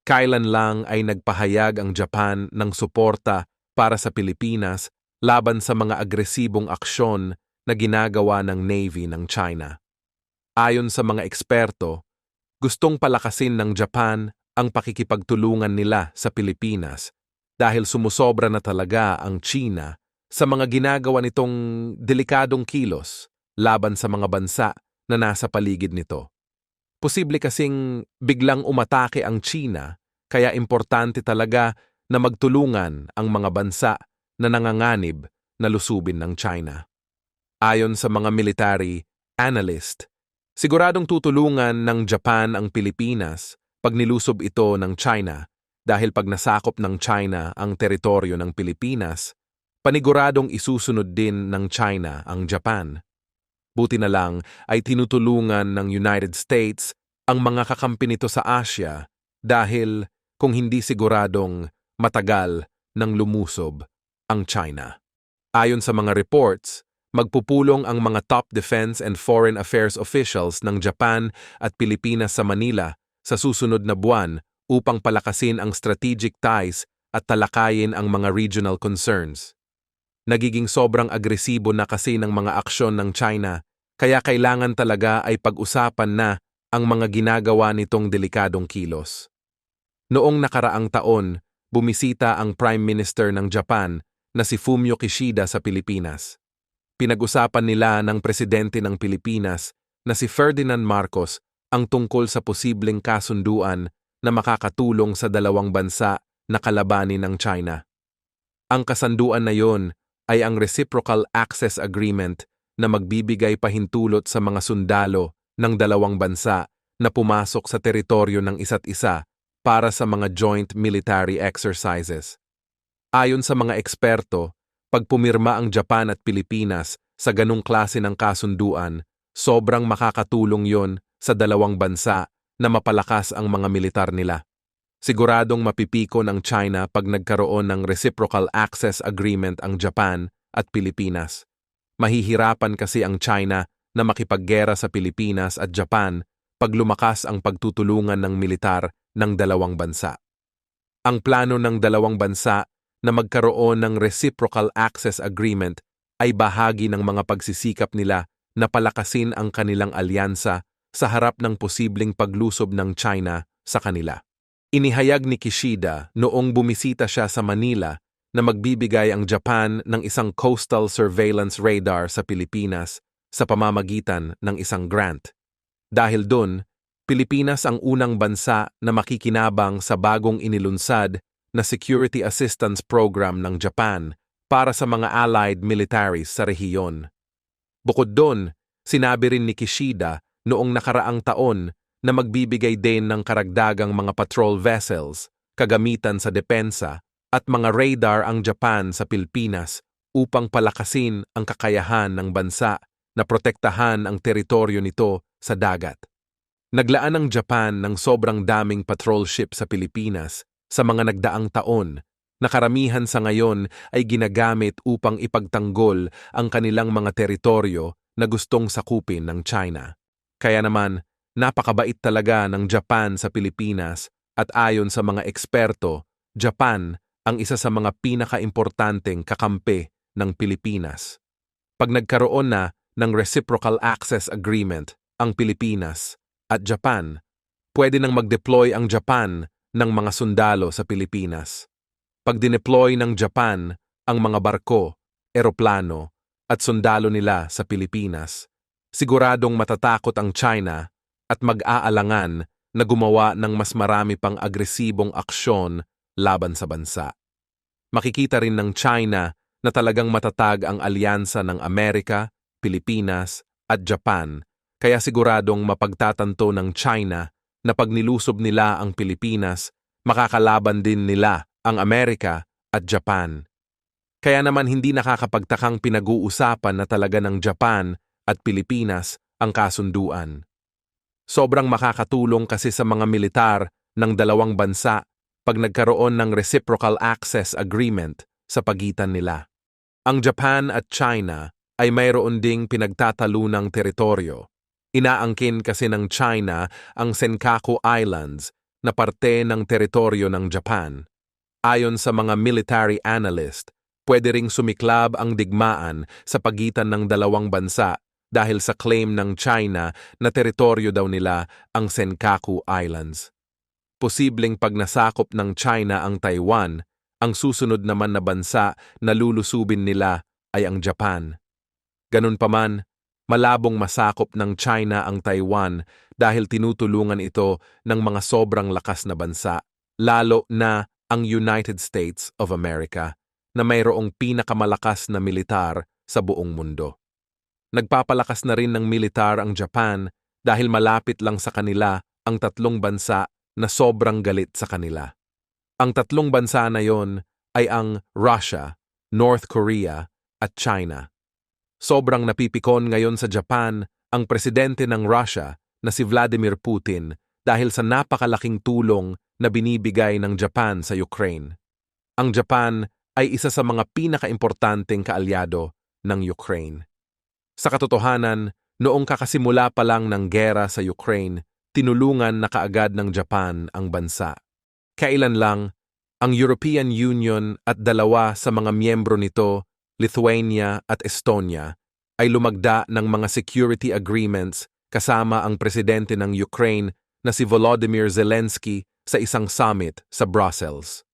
Kailan lang ay nagpahayag ang Japan ng suporta para sa Pilipinas laban sa mga agresibong aksyon na ginagawa ng Navy ng China. Ayon sa mga eksperto, gustong palakasin ng Japan ang pakikipagtulungan nila sa Pilipinas dahil sumusobra na talaga ang China sa mga ginagawa nitong delikadong kilos laban sa mga bansa na nasa paligid nito. Posible kasing biglang umatake ang China, kaya importante talaga na magtulungan ang mga bansa na nanganganib na lusubin ng China. Ayon sa mga military analyst, siguradong tutulungan ng Japan ang Pilipinas pag nilusob ito ng China dahil pag nasakop ng China ang teritoryo ng Pilipinas, paniguradong isusunod din ng China ang Japan. Buti na lang ay tinutulungan ng United States ang mga kakampi nito sa Asia dahil kung hindi siguradong matagal nang lumusob ang China. Ayon sa mga reports, magpupulong ang mga top defense and foreign affairs officials ng Japan at Pilipinas sa Manila sa susunod na buwan upang palakasin ang strategic ties at talakayin ang mga regional concerns. Nagiging sobrang agresibo na kasi ng mga aksyon ng China, kaya kailangan talaga ay pag-usapan na ang mga ginagawa nitong delikadong kilos. Noong nakaraang taon, bumisita ang Prime Minister ng Japan na si Fumio Kishida sa Pilipinas. Pinag-usapan nila ng Presidente ng Pilipinas na si Ferdinand Marcos ang tungkol sa posibleng kasunduan na makakatulong sa dalawang bansa na kalabanin ng China. Ang kasunduan na yon ay ang Reciprocal Access Agreement na magbibigay pahintulot sa mga sundalo ng dalawang bansa na pumasok sa teritoryo ng isa't isa para sa mga joint military exercises. Ayon sa mga eksperto, pag pumirma ang Japan at Pilipinas sa ganung klase ng kasunduan, sobrang makakatulong yon sa dalawang bansa na mapalakas ang mga militar nila. Siguradong mapipiko ng China pag nagkaroon ng Reciprocal Access Agreement ang Japan at Pilipinas. Mahihirapan kasi ang China na makipaggera sa Pilipinas at Japan pag lumakas ang pagtutulungan ng militar ng dalawang bansa. Ang plano ng dalawang bansa na magkaroon ng Reciprocal Access Agreement ay bahagi ng mga pagsisikap nila na palakasin ang kanilang alyansa sa harap ng posibleng paglusob ng China sa kanila. Inihayag ni Kishida noong bumisita siya sa Manila na magbibigay ang Japan ng isang coastal surveillance radar sa Pilipinas sa pamamagitan ng isang grant. Dahil doon, Pilipinas ang unang bansa na makikinabang sa bagong inilunsad na Security Assistance Program ng Japan para sa mga allied militaries sa rehiyon. Bukod doon, sinabi rin ni Kishida noong nakaraang taon na magbibigay din ng karagdagang mga patrol vessels, kagamitan sa depensa, at mga radar ang Japan sa Pilipinas upang palakasin ang kakayahan ng bansa na protektahan ang teritoryo nito sa dagat. Naglaan ang Japan ng sobrang daming patrol ship sa Pilipinas sa mga nagdaang taon na karamihan sa ngayon ay ginagamit upang ipagtanggol ang kanilang mga teritoryo na gustong sakupin ng China. Kaya naman, napakabait talaga ng Japan sa Pilipinas at ayon sa mga eksperto, Japan ang isa sa mga pinakaimportanteng kakampi ng Pilipinas. Pag nagkaroon na ng Reciprocal Access Agreement ang Pilipinas at Japan, pwede nang mag-deploy ang Japan ng mga sundalo sa Pilipinas. Pag dineploy ng Japan ang mga barko, eroplano at sundalo nila sa Pilipinas, siguradong matatakot ang China at mag-aalangan na gumawa ng mas marami pang agresibong aksyon laban sa bansa. Makikita rin ng China na talagang matatag ang alyansa ng Amerika, Pilipinas at Japan, kaya siguradong mapagtatanto ng China na pag nilusob nila ang Pilipinas, makakalaban din nila ang Amerika at Japan. Kaya naman hindi nakakapagtakang pinag-uusapan na talaga ng Japan at Pilipinas ang kasunduan. Sobrang makakatulong kasi sa mga militar ng dalawang bansa pag nagkaroon ng Reciprocal Access Agreement sa pagitan nila. Ang Japan at China ay mayroon ding pinagtatalunang teritoryo. Inaangkin kasi ng China ang Senkaku Islands na parte ng teritoryo ng Japan. Ayon sa mga military analyst, pwede ring sumiklab ang digmaan sa pagitan ng dalawang bansa dahil sa claim ng China na teritoryo daw nila ang Senkaku Islands. Posibleng pag nasakop ng China ang Taiwan, ang susunod naman na bansa na lulusubin nila ay ang Japan. Ganun pa man, malabong masakop ng China ang Taiwan dahil tinutulungan ito ng mga sobrang lakas na bansa, lalo na ang United States of America, na mayroong pinakamalakas na militar sa buong mundo. Nagpapalakas na rin ng militar ang Japan dahil malapit lang sa kanila ang tatlong bansa na sobrang galit sa kanila. Ang tatlong bansa na yon ay ang Russia, North Korea at China. Sobrang napipikon ngayon sa Japan ang presidente ng Russia na si Vladimir Putin dahil sa napakalaking tulong na binibigay ng Japan sa Ukraine. Ang Japan ay isa sa mga pinakaimportanteng kaalyado ng Ukraine. Sa katotohanan, noong kakasimula pa lang ng gera sa Ukraine, tinulungan na kaagad ng Japan ang bansa. Kailan lang, ang European Union at dalawa sa mga miyembro nito, Lithuania at Estonia, ay lumagda ng mga security agreements kasama ang presidente ng Ukraine na si Volodymyr Zelensky sa isang summit sa Brussels.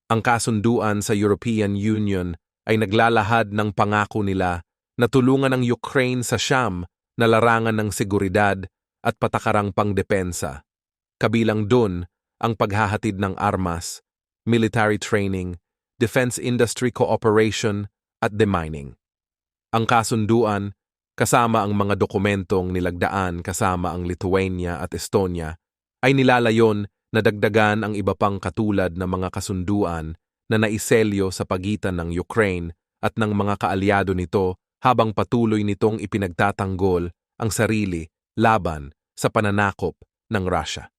Ang kasunduan sa European Union ay naglalahad ng pangako nila na tulungan ang Ukraine sa siyam na larangan ng seguridad at patakarang pangdepensa. Kabilang dun ang paghahatid ng armas, military training, defense industry cooperation at demining. Ang kasunduan, kasama ang mga dokumentong nilagdaan kasama ang Lithuania at Estonia, ay nilalayon na dagdagan ang iba pang katulad na mga kasunduan na naiselyo sa pagitan ng Ukraine at ng mga kaalyado nito habang patuloy nitong ipinagtatanggol ang sarili laban sa pananakop ng Russia.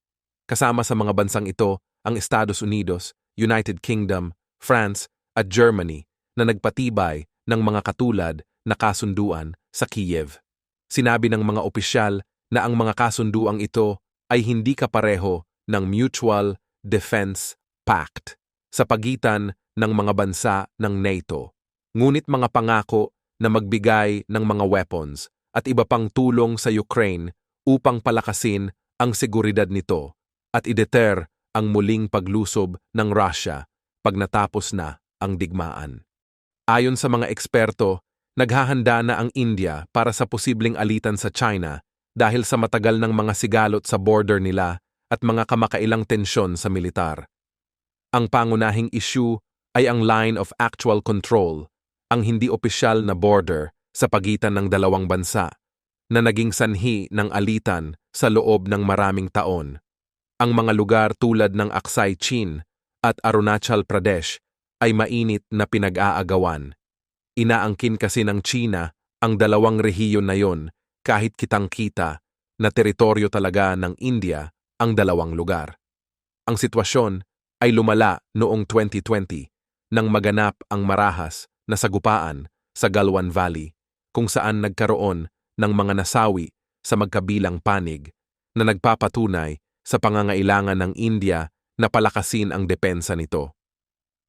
Kasama sa mga bansang ito ang Estados Unidos, United Kingdom, France at Germany na nagpatibay ng mga katulad na kasunduan sa Kiev. Sinabi ng mga opisyal na ang mga kasunduang ito ay hindi kapareho ng Mutual Defense Pact sa pagitan ng mga bansa ng NATO, ngunit mga pangako na magbigay ng mga weapons at iba pang tulong sa Ukraine upang palakasin ang seguridad nito at ideter ang muling paglusob ng Russia pag natapos na ang digmaan. Ayon sa mga eksperto, naghahanda na ang India para sa posibleng alitan sa China dahil sa matagal ng mga sigalot sa border nila at mga kamakailang tensyon sa militar. Ang pangunahing issue ay ang line of actual control, ang hindi opisyal na border sa pagitan ng dalawang bansa, na naging sanhi ng alitan sa loob ng maraming taon. Ang mga lugar tulad ng Aksai Chin at Arunachal Pradesh ay mainit na pinag-aagawan. Inaangkin kasi ng China ang dalawang rehiyon na yon kahit kitang-kita na teritoryo talaga ng India ang dalawang lugar. Ang sitwasyon ay lumala noong 2020 nang maganap ang marahas na sagupaan sa Galwan Valley kung saan nagkaroon ng mga nasawi sa magkabilang panig na nagpapatunay sa pangangailangan ng India na palakasin ang depensa nito.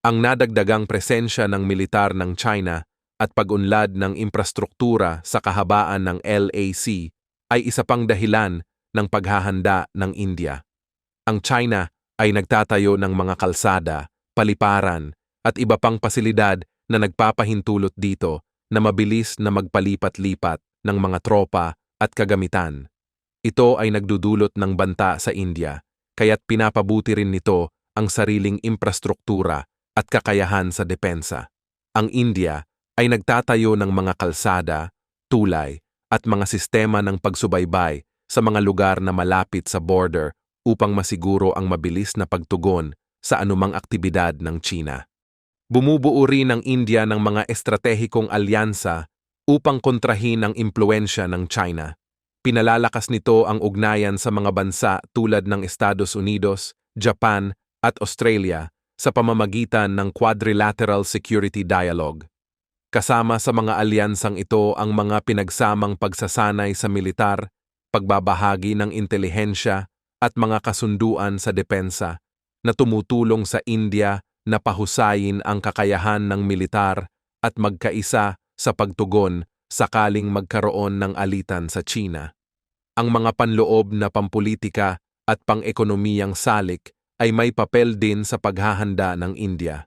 Ang nadagdagang presensya ng militar ng China at pag-unlad ng infrastruktura sa kahabaan ng LAC ay isa pang dahilan ng paghahanda ng India. Ang China ay nagtatayo ng mga kalsada, paliparan, at iba pang pasilidad na nagpapahintulot dito na mabilis na magpalipat-lipat ng mga tropa at kagamitan. Ito ay nagdudulot ng banta sa India, kaya't pinapabuti rin nito ang sariling infrastruktura at kakayahan sa depensa. Ang India ay nagtatayo ng mga kalsada, tulay, at mga sistema ng pagsubaybay sa mga lugar na malapit sa border upang masiguro ang mabilis na pagtugon sa anumang aktibidad ng China. Bumubuo rin ang India ng mga estratehikong alyansa upang kontrahin ang impluensya ng China. Pinalalakas nito ang ugnayan sa mga bansa tulad ng Estados Unidos, Japan at Australia sa pamamagitan ng Quadrilateral Security Dialogue. Kasama sa mga alyansang ito ang mga pinagsamang pagsasanay sa militar, pagbabahagi ng intelihensya at mga kasunduan sa depensa na tumutulong sa India na pahusayin ang kakayahan ng militar at magkaisa sa pagtugon sakaling magkaroon ng alitan sa China. Ang mga panloob na pampulitika at pang-ekonomiyang salik ay may papel din sa paghahanda ng India.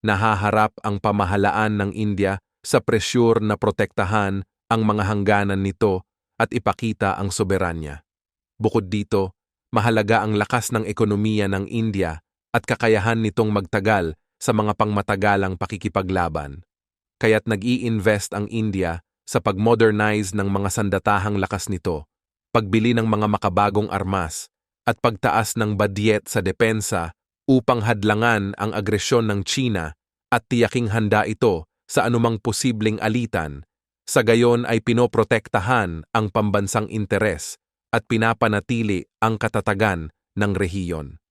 Nahaharap ang pamahalaan ng India sa presyur na protektahan ang mga hangganan nito at ipakita ang soberanya. Bukod dito, mahalaga ang lakas ng ekonomiya ng India at kakayahan nitong magtagal sa mga pangmatagalang pakikipaglaban. Kaya't nag-i-invest ang India sa pag-modernize ng mga sandatahang lakas nito, pagbili ng mga makabagong armas, at pagtaas ng badyet sa depensa upang hadlangan ang agresyon ng China at tiyaking handa ito sa anumang posibleng alitan. Sa gayon ay pinoprotektahan ang pambansang interes at pinapanatili ang katatagan ng rehiyon.